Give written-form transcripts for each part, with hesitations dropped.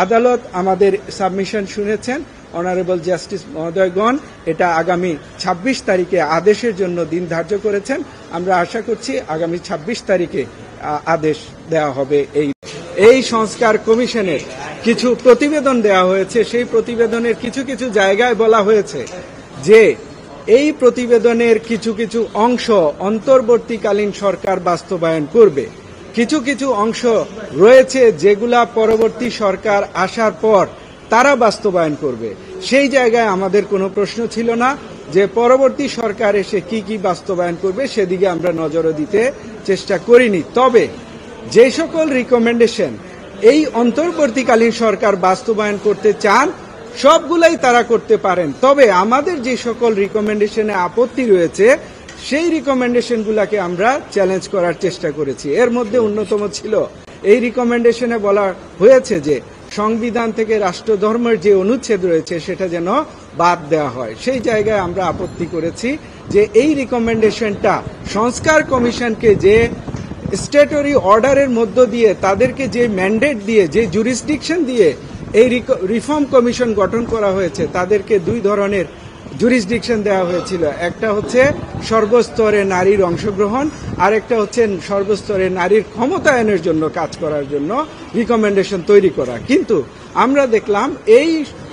আদালত আমাদের সাবমিশন শুনেছেন। অনারেবল জাস্টিস মহোদয়গণ এটা আগামী ২৬ তারিখে আদেশের জন্য দিন ধার্য করেছেন। আমরা আশা করছি আগামী ২৬ তারিখে আদেশ দেওয়া হবে। এই সংস্কার কমিশনের কিছু প্রতিবেদন দেওয়া হয়েছে। সেই প্রতিবেদনের কিছু কিছু জায়গায় বলা হয়েছে যে এই প্রতিবেদনের কিছু কিছু অংশ অন্তর্বর্তীকালীন সরকার বাস্তবায়ন করবে। কিছু কিছু অংশ রয়েছে যেগুলা পরবর্তী সরকার আসার পর তারা বাস্তবায়ন করবে। সেই জায়গায় আমাদের কোনো প্রশ্ন ছিল না যে পরবর্তী সরকার এসে কি কি বাস্তবায়ন করবে, সেদিকে আমরা নজরও দিতে চেষ্টা করিনি। তবে যে সকল রিকমেন্ডেশন এই অন্তর্বর্তীকালীন সরকার বাস্তবায়ন করতে চান সবগুলাই তারা করতে পারেন। তবে আমাদের যে সকল রিকমেন্ডেশনে আপত্তি রয়েছে সেই রিকমেন্ডেশনগুলোকে আমরা চ্যালেঞ্জ করার চেষ্টা করেছি। এর মধ্যে অন্যতম ছিল এই রিকমেন্ডেশনে বলা হয়েছে যে সংবিধান থেকে রাষ্ট্রধর্মের যে অনুচ্ছেদ রয়েছে সেটা যেন বাদ দেওয়া হয়। সেই জায়গায় আমরা আপত্তি করেছি যে এই রিকমেন্ডেশনটা সংস্কার কমিশনকে যে স্ট্যাটুটরি অর্ডারের মধ্য দিয়ে তাদেরকে যে ম্যান্ডেট দিয়ে যে জুরিসডিকশন দিয়ে এই রিফর্ম কমিশন গঠন করা হয়েছে তাদেরকে দুই ধরনের জুরিসডিকশন দেওয়া হয়েছিল। একটা হচ্ছে সর্বস্তরে নারীর অংশগ্রহণ, আর একটা হচ্ছে সর্বস্তরে নারীর ক্ষমতায়নের জন্য কাজ করার জন্য রিকমেন্ডেশন তৈরি করা। কিন্তু আমরা দেখলাম এই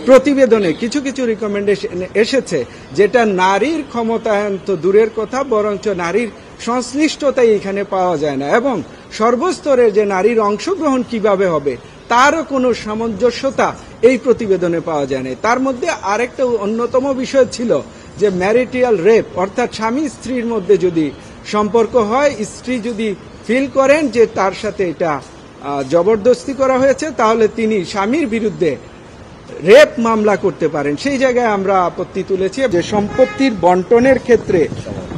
প্রতিবেদনে কিছু কিছু রিকমেন্ডেশন এসেছে যেটা নারীর ক্ষমতায়ন তো দূরের কথা, বরঞ্চ নারীর সংশ্লিষ্টতাই এখানে পাওয়া যায় না, এবং সর্বস্তরে যে নারীর অংশগ্রহণ কিভাবে হবে তারও কোনো সামঞ্জস্যতা এই প্রতিবেদনে পাওয়া যায় না। তার মধ্যে আরেকটা অন্যতম বিষয় ছিল যে ম্যারিটাল রেপ, অর্থাৎ স্বামী স্ত্রীর মধ্যে যদি সম্পর্ক হয়, স্ত্রী যদি ফিল করেন যে তার সাথে এটা জবরদস্তি করা হয়েছে, তাহলে তিনি স্বামীর বিরুদ্ধে রেপ মামলা করতে পারেন। সেই জায়গায় আমরা আপত্তি তুলেছি যে সম্পত্তির বন্টনের ক্ষেত্রে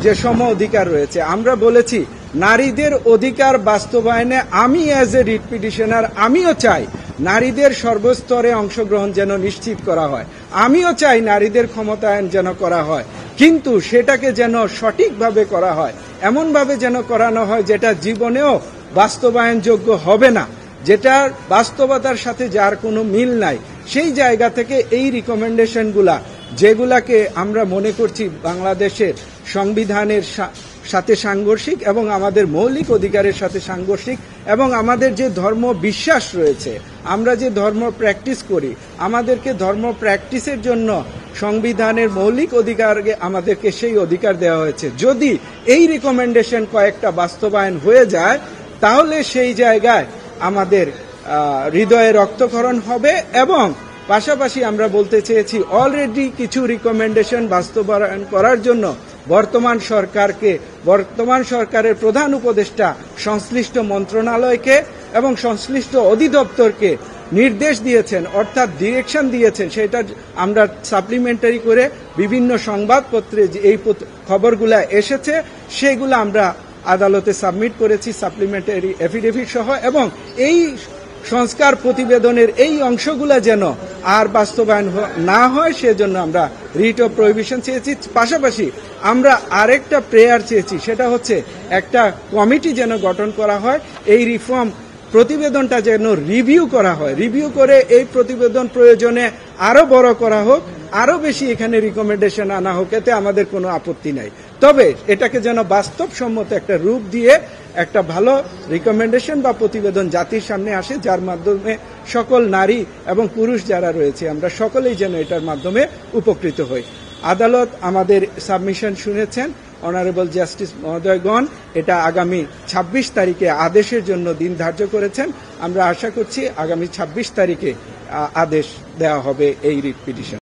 যে সম অধিকার রয়েছে, আমরা বলেছি নারীদের অধিকার বাস্তবায়নে আমি অ্যাজ এ রিট পিটিশনার আমিও চাই নারীদের সর্বস্তরে অংশগ্রহণ যেন নিশ্চিত করা হয়, আমিও চাই নারীদের ক্ষমতায়ন যেন করা হয়, কিন্তু সেটাকে যেন সঠিকভাবে করা হয়, এমনভাবে যেন করানো হয় যেটা জীবনেও বাস্তবায়নযোগ্য হবে না, যেটার বাস্তবতার সাথে যার কোনো মিল নাই। সেই জায়গা থেকে এই রিকমেন্ডেশনগুলা যেগুলাকে আমরা মনে করছি বাংলাদেশের সংবিধানের সাথে সাংঘর্ষিক এবং আমাদের মৌলিক অধিকারের সাথে সাংঘর্ষিক, এবং আমাদের যে ধর্ম বিশ্বাস রয়েছে, আমরা যে ধর্ম প্র্যাকটিস করি, আমাদেরকে ধর্ম প্র্যাকটিসের জন্য সংবিধানের মৌলিক অধিকারকে আমাদেরকে সেই অধিকার দেওয়া হয়েছে। যদি এই রিকমেন্ডেশন কয়েকটা বাস্তবায়ন হয়ে যায় তাহলে সেই জায়গায় আমাদের হৃদয়ে রক্তক্ষরণ হবে, এবং পাশাপাশি আমরা বলতে চেয়েছি অলরেডি কিছু রিকমেন্ডেশন বাস্তবায়ন করার জন্য বর্তমান সরকারের প্রধান উপদেষ্টা সংশ্লিষ্ট মন্ত্রণালয়কে এবং সংশ্লিষ্ট অধিদপ্তরকে নির্দেশ দিয়েছেন, অর্থাৎ ডিরেকশন দিয়েছেন। সেটা আমরা সাপ্লিমেন্টারি করে বিভিন্ন সংবাদপত্রে যে এই খবরগুলা এসেছে সেগুলো আমরা আদালতে সাবমিট করেছি সাপ্লিমেন্টারি এফিডেভিট সহ, এবং এই সংস্কার প্রতিবেদনের এই অংশগুলা যেন আর বাস্তবায়ন না হয় সেজন্য আমরা রিট অফ প্রহিবিশন চেয়েছি। পাশাপাশি আমরা আরেকটা প্রেয়ার চেয়েছি, সেটা হচ্ছে একটা কমিটি যেন গঠন করা হয়, এই রিফর্ম প্রতিবেদনটা যেন রিভিউ করা হয়, রিভিউ করে এই প্রতিবেদন প্রয়োজনে আরো বড় করা হোক, আরো বেশি এখানে রিকমেন্ডেশন আনা হোক, এতে আমাদের কোনো আপত্তি নাই। তবে এটাকে যেন বাস্তবসম্মত একটা রূপ দিয়ে একটা ভালো রিকমেন্ডেশন বা প্রতিবেদন জাতির সামনে আসে, যার মাধ্যমে সকল নারী এবং পুরুষ যারা রয়েছে আমরা সকলেই যেন এটার মাধ্যমে উপকৃত হই। আদালত আমাদের সাবমিশন শুনেছেন। অনারেবল জাস্টিস মহোদয়গণ এটা আগামী ২৬ তারিখে আদেশের জন্য দিন ধার্য করেছেন। আমরা আশা করছি আগামী ২৬ তারিখে আদেশ দেওয়া হবে এই রিট পিটিশন।